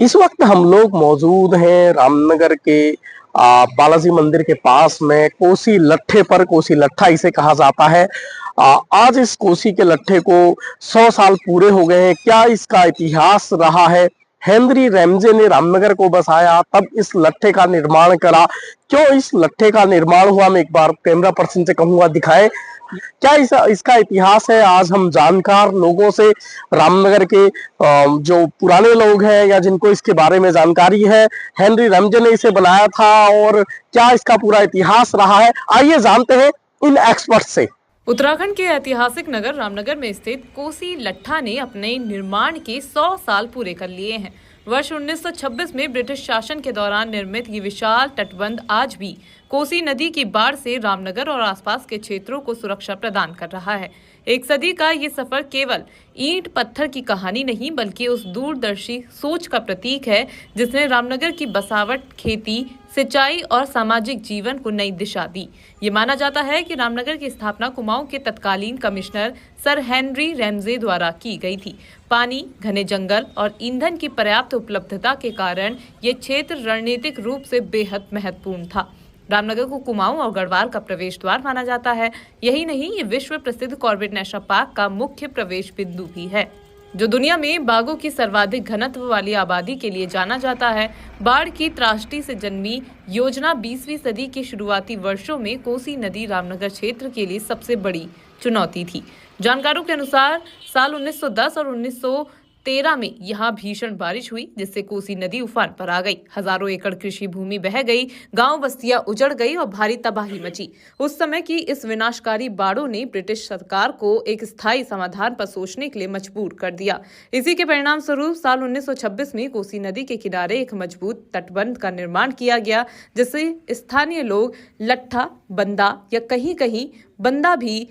इस वक्त हम लोग मौजूद हैं रामनगर के बालाजी मंदिर के पास में कोसी लट्ठे पर। कोसी लट्ठा इसे कहा जाता है। आज इस कोसी के लट्ठे को 100 साल पूरे हो गए हैं। क्या इसका इतिहास रहा है? हेनरी रैमजे ने रामनगर को बसाया, तब इस लट्ठे का निर्माण करा। क्यों इस लट्ठे का निर्माण हुआ, मैं एक बार कैमरा पर्सन से कहूंगा दिखाए। क्या इसका इतिहास है? आज हम जानकार लोगों से, रामनगर के जो पुराने लोग हैं या जिनको इसके बारे में जानकारी है, हेनरी रैमजे ने इसे बनाया था और क्या इसका पूरा इतिहास रहा है, आइए जानते हैं इन एक्सपर्ट से। उत्तराखंड के ऐतिहासिक नगर रामनगर में स्थित कोसी लट्ठा ने अपने निर्माण के 100 साल पूरे कर लिए हैं। वर्ष 1926 में ब्रिटिश शासन के दौरान निर्मित ये विशाल तटबंध आज भी कोसी नदी की बाढ़ से रामनगर और आसपास के क्षेत्रों को सुरक्षा प्रदान कर रहा है। एक सदी का ये सफर केवल ईंट पत्थर की कहानी नहीं बल्कि उस दूरदर्शी सोच का प्रतीक है जिसने रामनगर की बसावट, खेती, सिंचाई और सामाजिक जीवन को नई दिशा दी। ये माना जाता है कि रामनगर की स्थापना कुमाऊं के तत्कालीन कमिश्नर सर हेनरी रैमजे द्वारा की गई थी। पानी, घने जंगल और ईंधन की पर्याप्त उपलब्धता के कारण ये क्षेत्र रणनीतिक रूप से बेहद महत्वपूर्ण था। रामनगर को कुमाऊं और गढ़वाल का प्रवेश द्वार माना जाता है। यही नहीं, ये विश्व प्रसिद्ध कॉर्बेट नेशनल पार्क का मुख्य प्रवेश बिंदु भी है, जो दुनिया में बाघों की सर्वाधिक घनत्व वाली आबादी के लिए जाना जाता है। बाढ़ की त्रासदी से जन्मी योजना 20वीं सदी के शुरुआती वर्षों में कोसी नदी रामनगर क्षेत्र के लिए सबसे बड़ी चुनौती थी। जानकारों के अनुसार साल 1910 और 1913 में यहाँ भीषण बारिश हुई, जिससे कोसी नदी उफान पर आ गई। हजारों एकड़ कृषि भूमि बह गई, गांव बस्तियां उजड़ गई और भारी तबाही मची। उस समय की इस विनाशकारी बाढ़ों ने ब्रिटिश सरकार को एक स्थायी समाधान पर सोचने के लिए मजबूर कर दिया। इसी के परिणाम स्वरूप साल 1926 में कोसी नदी के किनारे एक मजबूत तटबंध का निर्माण किया गया, जिसे स्थानीय लोग लट्ठा, बंदा या कहीं कहीं बंदा भी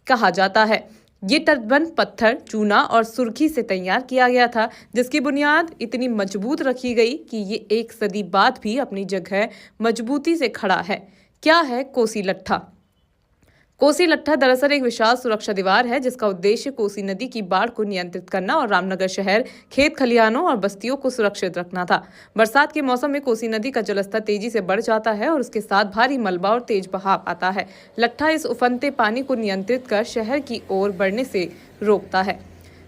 कहा जाता है। ये तटबंध पत्थर, चूना और सुर्खी से तैयार किया गया था, जिसकी बुनियाद इतनी मजबूत रखी गई कि ये एक सदी बाद भी अपनी जगह मजबूती से खड़ा है। क्या है कोसी लट्ठा? कोसी लट्ठा दरअसल एक विशाल सुरक्षा दीवार है जिसका उद्देश्य कोसी नदी की बाढ़ को नियंत्रित करना और रामनगर शहर, खेत खलिहानों और बस्तियों को सुरक्षित रखना था। बरसात के मौसम में कोसी नदी का जलस्तर तेजी से बढ़ जाता है और उसके साथ भारी मलबा और तेज बहाव आता है। लट्ठा इस उफनते पानी को नियंत्रित कर शहर की ओर बढ़ने से रोकता है।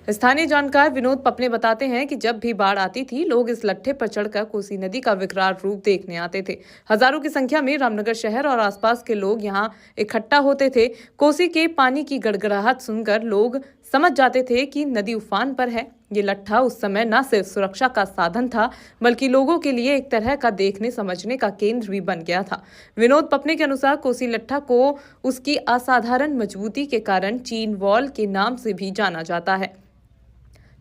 स्थानीय जानकार विनोद पपने बताते हैं कि जब भी बाढ़ आती थी, लोग इस लट्ठे पर चढ़कर कोसी नदी का विकराल रूप देखने आते थे। हजारों की संख्या में रामनगर शहर और आसपास के लोग यहां इकट्ठा होते थे। कोसी के पानी की गड़गड़ाहट सुनकर लोग समझ जाते थे कि नदी उफान पर है। ये लट्ठा उस समय न सिर्फ सुरक्षा का साधन था, बल्कि लोगों के लिए एक तरह का देखने समझने का केंद्र भी बन गया था। विनोद पपने के अनुसार कोसी लट्ठा को उसकी असाधारण मजबूती के कारण चीन वॉल के नाम से भी जाना जाता है।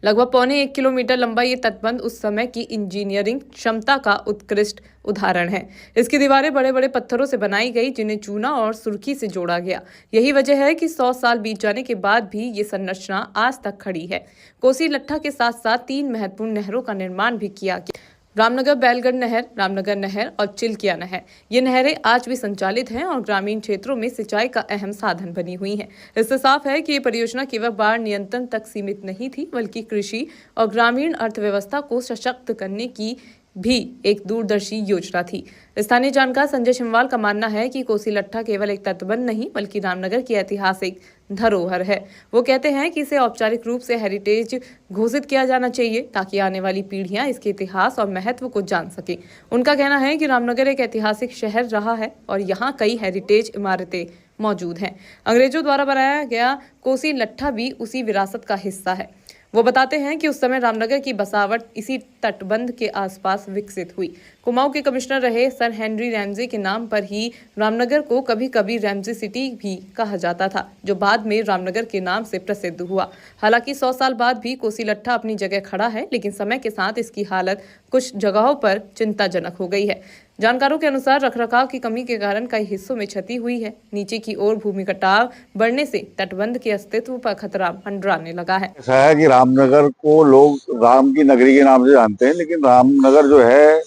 लगभग 1.25 किलोमीटर लंबा ये तटबंध उस समय की इंजीनियरिंग क्षमता का उत्कृष्ट उदाहरण है। इसकी दीवारें बड़े बड़े पत्थरों से बनाई गई, जिन्हें चूना और सुर्खी से जोड़ा गया। यही वजह है कि 100 साल बीत जाने के बाद भी ये संरचना आज तक खड़ी है। कोसी लट्ठा के साथ साथ 3 महत्वपूर्ण नहरों का निर्माण भी किया गया: रामनगर बैलगढ़ नहर, रामनगर नहर और चिल्किया नहर। ये नहरें आज भी संचालित हैं और ग्रामीण क्षेत्रों में सिंचाई का अहम साधन बनी हुई हैं। इससे साफ है कि ये परियोजना केवल बाढ़ नियंत्रण तक सीमित नहीं थी, बल्कि कृषि और ग्रामीण अर्थव्यवस्था को सशक्त करने की भी एक दूरदर्शी योजना थी। स्थानीय जानकार संजय शिमवाल का मानना है कि कोसी लट्ठा केवल एक तटबंध नहीं बल्कि रामनगर की ऐतिहासिक धरोहर है। वो कहते हैं कि इसे औपचारिक रूप से हेरिटेज घोषित किया जाना चाहिए ताकि आने वाली पीढ़ियां इसके इतिहास और महत्व को जान सके। उनका कहना है कि रामनगर एक ऐतिहासिक शहर रहा है और यहाँ कई हेरिटेज इमारतें मौजूद हैं। अंग्रेजों द्वारा बनाया गया कोसी लट्ठा भी उसी विरासत का हिस्सा है। वो बताते हैं कि उस समय रामनगर की बसावट इसी तटबंध के आसपास विकसित हुई। कुमाऊं के कमिश्नर रहे सर हेनरी रैमजे के नाम पर ही रामनगर को कभी कभी रैमजे सिटी भी कहा जाता था, जो बाद में रामनगर के नाम से प्रसिद्ध हुआ। हालांकि 100 साल बाद भी कोसी लट्ठा अपनी जगह खड़ा है, लेकिन समय के साथ इसकी हालत कुछ जगहों पर चिंताजनक हो गई है। जानकारों के अनुसार रखरखाव की कमी के कारण कई हिस्सों में क्षति हुई है। नीचे की ओर भूमि कटाव बढ़ने से तटबंध के अस्तित्व पर खतरा मंडराने लगा है। ऐसा है कि रामनगर को लोग राम की नगरी के नाम से जानते हैं, लेकिन रामनगर जो है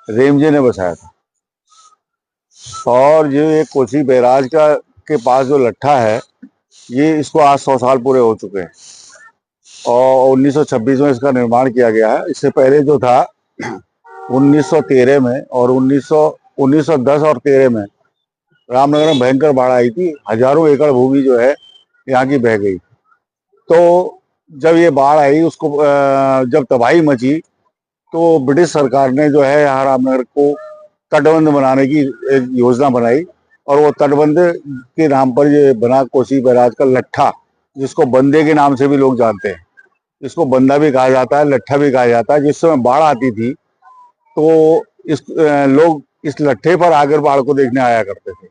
रेमजे ने बसाया था। और ये कोसी बैराज के पास जो लट्ठा है, ये इसको आज 100 साल पूरे हो चुके हैं और 1926 में इसका निर्माण किया गया है। इससे पहले जो था 1913 में और 1910 और 13 में रामनगर में भयंकर बाढ़ आई थी। हजारों एकड़ भूमि जो है यहाँ की बह गई। तो जब ये बाढ़ आई, उसको जब तबाही मची, तो ब्रिटिश सरकार ने जो है यहाँ रामनगर को तटबंध बनाने की एक योजना बनाई, और वो तटबंध के नाम पर ये बना कोसी बैराज का लट्ठा, जिसको बंदे के नाम से भी लोग जानते हैं। इसको बंदा भी कहा जाता है, लट्ठा भी कहा जाता है। जिस समय बाढ़ आती थी तो लोग इस लट्ठे पर आकर बाढ़ को देखने आया करते थे।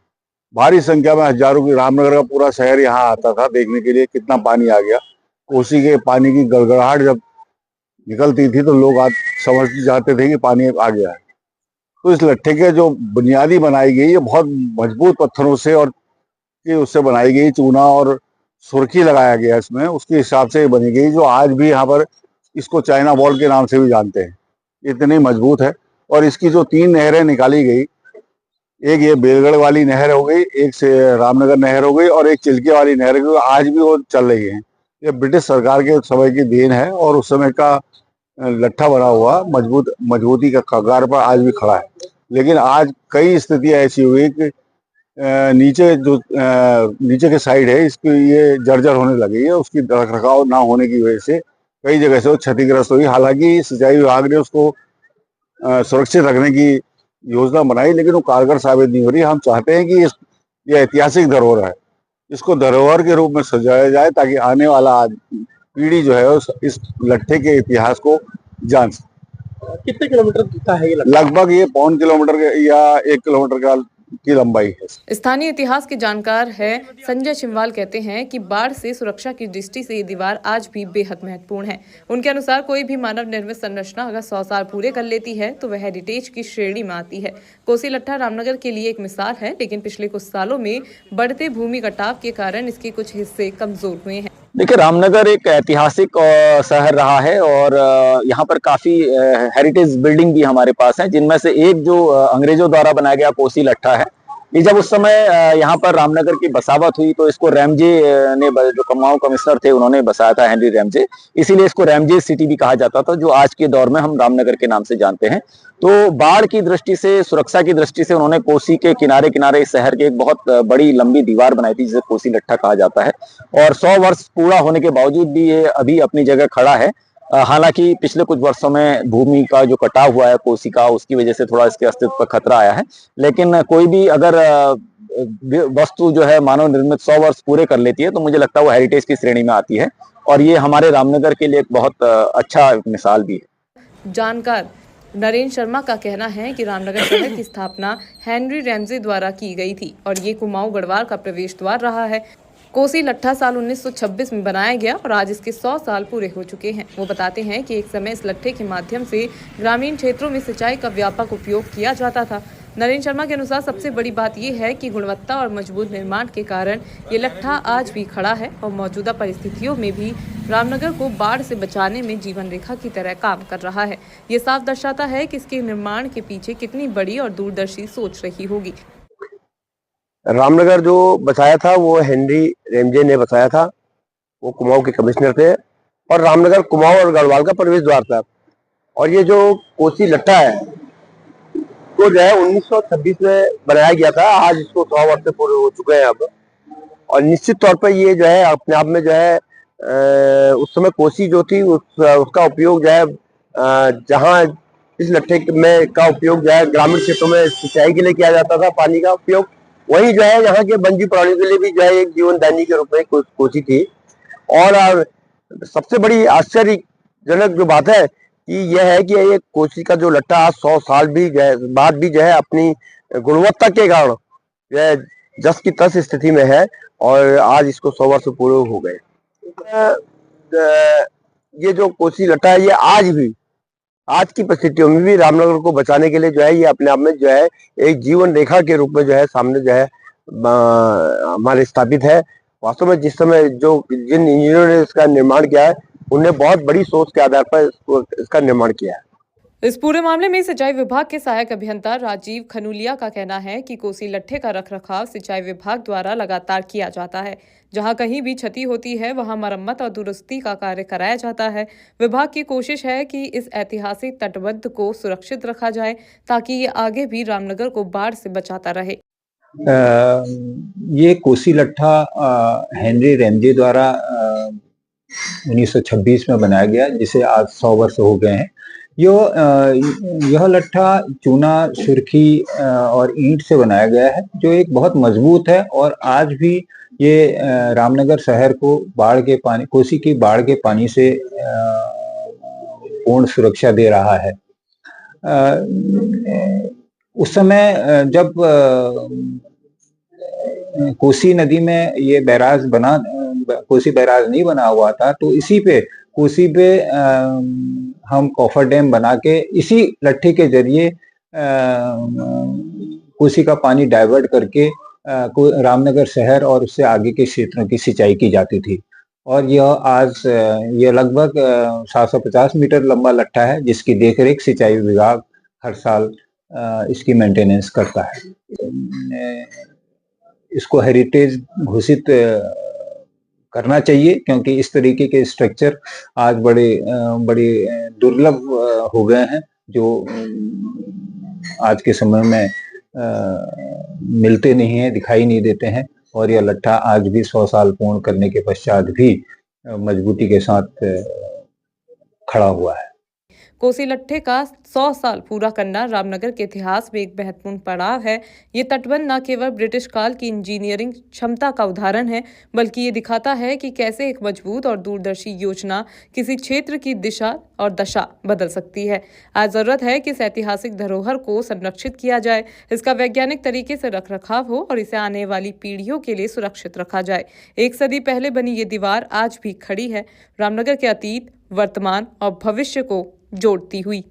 भारी संख्या में हजारों की, रामनगर का पूरा शहर यहाँ आता था देखने के लिए कितना पानी आ गया। कोसी के पानी की गड़गड़ाहट जब निकलती थी तो लोग आज समझ जाते थे कि पानी आ गया है। तो इस लट्ठे के जो बुनियादी बनाई गई, ये बहुत मजबूत पत्थरों से और उससे बनाई गई, चूना और सुर्खी लगाया गया इसमें, उसके हिसाब से बनी गई, जो आज भी यहाँ पर इसको चाइना वॉल के नाम से भी जानते हैं। इतनी मजबूत है। और इसकी जो 3 नहरें निकाली गई, एक ये बेलगढ़ वाली नहर हो गई, एक से रामनगर नहर हो गई, और एक चिल्के वाली नहर हो गई, आज भी वो चल रही है। ये ब्रिटिश सरकार के समय की देन है, और उस समय का लट्ठा बना हुआ मजबूती का कगार पर आज भी खड़ा है। लेकिन आज कई स्थितियां ऐसी हुई कि नीचे के साइड है इसकी, ये जर्जर होने लगी है। उसकी रखरखाव ना होने की वजह से कई जगह से वो क्षतिग्रस्त हुई। हालांकि सिंचाई विभाग ने उसको सुरक्षित रखने की योजना बनाई, लेकिन वो कारगर साबित नहीं हो रही। हम चाहते हैं कि ये ऐतिहासिक धरोहर है, इसको धरोहर के रूप में सजाया जाए, ताकि आने वाला पीढ़ी जो है इस लट्ठे के इतिहास को जान सके। कितने किलोमीटर का है ये लट्ठा? लगभग ये 0.25 किलोमीटर या 1 किलोमीटर की लंबाई है। स्थानीय इतिहास के जानकार है संजय चिमवाल कहते हैं कि बाढ़ से सुरक्षा की दृष्टि से ये दीवार आज भी बेहद महत्वपूर्ण है। उनके अनुसार कोई भी मानव निर्मित संरचना अगर 100 साल पूरे कर लेती है तो वह हेरिटेज की श्रेणी में आती है। कोसी लट्ठा रामनगर के लिए एक मिसाल है, लेकिन पिछले कुछ सालों में बढ़ते भूमि कटाव के कारण इसके कुछ हिस्से कमजोर हुए हैं। देखिए, रामनगर एक ऐतिहासिक शहर रहा है, और यहाँ पर काफी हेरिटेज बिल्डिंग भी हमारे पास है, जिनमें से एक जो अंग्रेजों द्वारा बनाया गया कोसी लट्ठा है। ये जब उस समय यहाँ पर रामनगर की बसावट हुई तो इसको रैमजे ने, जो कुमाऊं कमिश्नर थे, उन्होंने बसाया था, हेनरी रैमजे, इसीलिए इसको रैमजे सिटी भी कहा जाता था, जो आज के दौर में हम रामनगर के नाम से जानते हैं। तो बाढ़ की दृष्टि से, सुरक्षा की दृष्टि से उन्होंने कोसी के किनारे किनारे इस शहर के एक बहुत बड़ी लंबी दीवार बनाई थी, जिसे कोसी लट्ठा कहा जाता है। और 100 वर्ष पूरा होने के बावजूद भी ये अभी अपनी जगह खड़ा है। हालांकि पिछले कुछ वर्षों में भूमि का जो कटाव हुआ है कोसी का, उसकी वजह से थोड़ा इसके अस्तित्व पर खतरा आया है। लेकिन कोई भी अगर वस्तु जो है मानव निर्मित 100 वर्ष पूरे कर लेती है तो मुझे लगता है वो हेरिटेज की श्रेणी में आती है, और ये हमारे रामनगर के लिए एक बहुत अच्छा मिसाल भी है। जानकार नरेंद्र शर्मा का कहना है कि रामनगर शहर की स्थापना हेनरी रैमजे द्वारा की गई थी, और ये कुमाऊं गढ़वाल का प्रवेश द्वार रहा है। कोसी लट्ठा साल 1926 में बनाया गया और आज इसके 100 साल पूरे हो चुके हैं। वो बताते हैं कि एक समय इस लट्ठे के माध्यम से ग्रामीण क्षेत्रों में सिंचाई का व्यापक उपयोग किया जाता था। नरेंद्र शर्मा के अनुसार सबसे बड़ी बात यह है कि गुणवत्ता और मजबूत निर्माण के कारण ये लट्ठा आज भी खड़ा है, और मौजूदा परिस्थितियों में भी रामनगर को बाढ़ से बचाने में जीवन रेखा की तरह काम कर रहा है। ये साफ दर्शाता है कि इसके निर्माण के पीछे कितनी बड़ी और दूरदर्शी सोच रही होगी। रामनगर जो बसाया था वो हेनरी रैमजे ने बसाया था। वो कुमाऊं के कमिश्नर थे, और रामनगर कुमाऊं और गढ़वाल का प्रवेश द्वार था। और ये जो कोसी लट्ठा है तो जो है 1926 में बनाया गया था। आज इसको 100 वर्ष से पूरे हो चुके हैं अब। और निश्चित तौर पर ये जो है अपने आप में जो है उस समय कोसी जो थी उसका उपयोग जो है जहाँ इस लट्ठे में का उपयोग जो है ग्रामीण क्षेत्रों में सिंचाई के लिए किया जाता था, पानी का उपयोग, वही जो है यहाँ के वन्य प्राणियों के लिए भी जो है एक जीवनदायिनी के रूप में कोसी थी। और सबसे बड़ी आश्चर्यजनक जो बात है कि यह है कि ये कोसी का जो लट्ठा आज 100 साल भी बाद भी जो है अपनी गुणवत्ता के कारण जो है जस की तस स्थिति में है, और आज इसको 100 वर्ष पूरे हो गए। ये जो कोसी लट्ठा है ये आज की परिस्थितियों में भी रामनगर को बचाने के लिए जो है ये अपने आप में जो है एक जीवन रेखा के रूप में जो है सामने जो है हमारे स्थापित है। वास्तव में जिस समय जिन इंजीनियरों ने इसका निर्माण किया है उन्होंने बहुत बड़ी सोच के आधार पर इसका निर्माण किया है। इस पूरे मामले में सिंचाई विभाग के सहायक अभियंता राजीव खनुलिया का कहना है कि कोसी लट्ठे का रखरखाव सिंचाई विभाग द्वारा लगातार किया जाता है। जहां कहीं भी क्षति होती है वहां मरम्मत और दुरुस्ती का कार्य कराया जाता है। विभाग की कोशिश है कि इस ऐतिहासिक तटबंध को सुरक्षित रखा जाए ताकि ये आगे भी रामनगर को बाढ़ से बचाता रहे। ये कोसी लट्ठा हेनरी रैमजे द्वारा 1926 में बनाया गया, जिसे आज 100 वर्ष हो गए हैं। यह लट्ठा चूना, सुर्खी और ईंट से बनाया गया है, जो एक बहुत मजबूत है और आज भी ये रामनगर शहर को कोसी की बाढ़ के पानी से पूर्ण सुरक्षा दे रहा है। उस समय जब कोसी नदी में ये कोसी बैराज नहीं बना हुआ था, तो कोसी पे हम कॉफर डैम बना के इसी लट्ठे के जरिए कोसी का पानी डाइवर्ट करके रामनगर शहर और उससे आगे के क्षेत्रों की सिंचाई की जाती थी। और यह लगभग 750 मीटर लंबा लट्ठा है, जिसकी देखरेख सिंचाई विभाग हर साल इसकी मेंटेनेंस करता है। इसको हेरिटेज घोषित करना चाहिए, क्योंकि इस तरीके के स्ट्रक्चर आज बड़े दुर्लभ हो गए हैं, जो आज के समय में मिलते नहीं हैं, दिखाई नहीं देते हैं। और यह लट्ठा आज भी 100 साल पूर्ण करने के पश्चात भी मजबूती के साथ खड़ा हुआ है। कोसी लट्ठे का 100 साल पूरा करना रामनगर के इतिहास में एक महत्वपूर्ण पड़ाव है। ये तटबंध न केवल ब्रिटिश काल की इंजीनियरिंग क्षमता का उदाहरण है, बल्कि ये दिखाता है कि कैसे एक मजबूत और दूरदर्शी योजना किसी क्षेत्र की दिशा और दशा बदल सकती है। आज जरूरत है कि इस ऐतिहासिक धरोहर को संरक्षित किया जाए, इसका वैज्ञानिक तरीके से रखरखाव हो और इसे आने वाली पीढ़ियों के लिए सुरक्षित रखा जाए। 1 सदी पहले बनी ये दीवार आज भी खड़ी है, रामनगर के अतीत, वर्तमान और भविष्य को जोड़ती हुई।